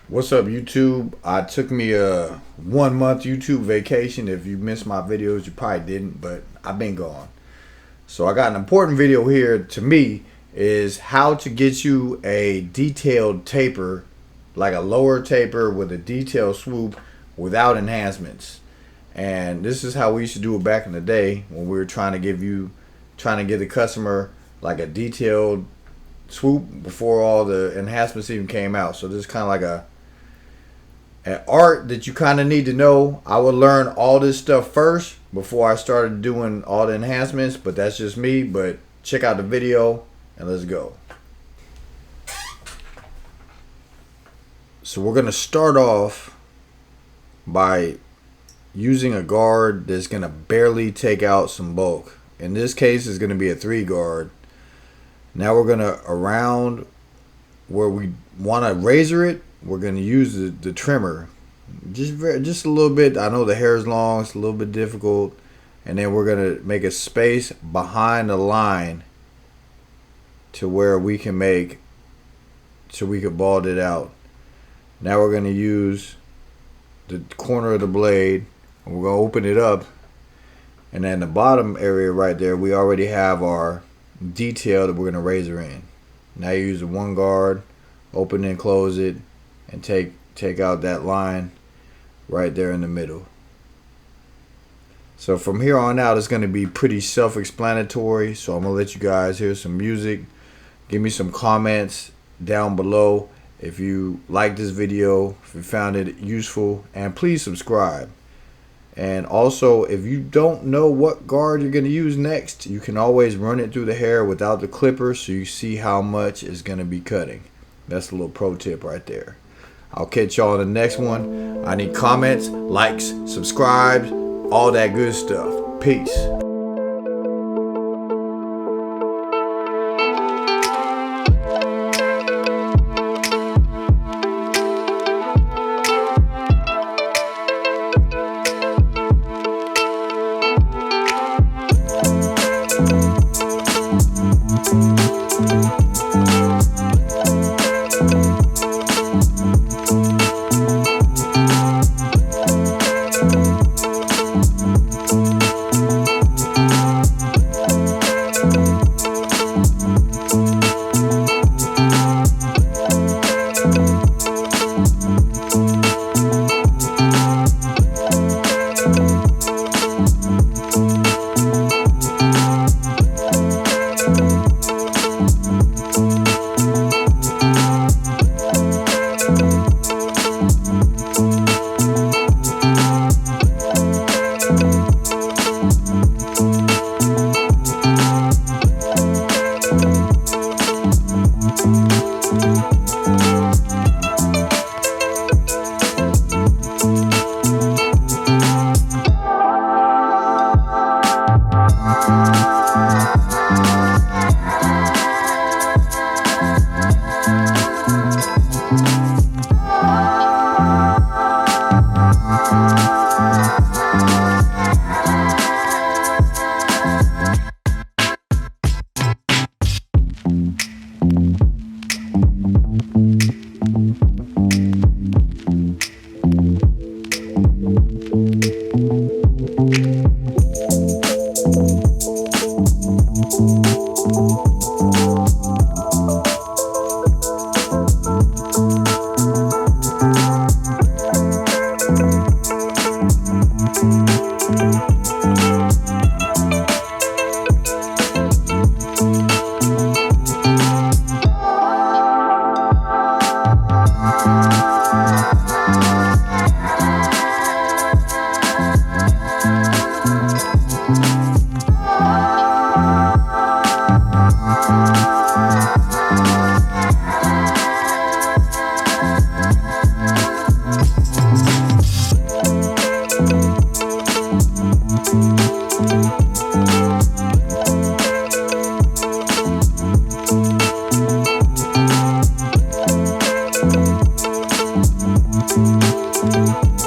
What's up, YouTube? I took me a 1 month YouTube vacation. If you missed my videos, you probably didn't, but I've been gone. So I got an important video here to me is how to get you a detailed taper, like a lower taper with a detailed swoop without enhancements. And this is how we used to do it back in the day when we were trying to give the customer like a detailed swoop before all the enhancements even came out. So this is kind of like an art that you kind of need to know. I would learn all this stuff first before I started doing all the enhancements, but that's just me. But check out the video and let's go. So we're gonna start off by using a guard that's gonna barely take out some bulk. In this case, it's gonna be a 3 guard. Now we're gonna, around where we want to razor it, we're gonna use the trimmer, just a little bit. I know the hair is long, it's a little bit difficult, and then we're gonna make a space behind the line to where we can bald it out. Now we're gonna use the corner of the blade, and we're gonna open it up, and then the bottom area right there, we already have our detail that we're gonna razor in. Now you use the 1 guard, open and close it, and take out that line right there in the middle. So from here on out, it's going to be pretty self-explanatory. So I'm going to let you guys hear some music. Give me some comments down below if you like this video, if you found it useful, and please subscribe. And also, if you don't know what guard you're going to use next, you can always run it through the hair without the clipper so you see how much is going to be cutting. That's a little pro tip right there. I'll catch y'all in the next one. I need comments, likes, subscribes, all that good stuff. Peace. Thank you.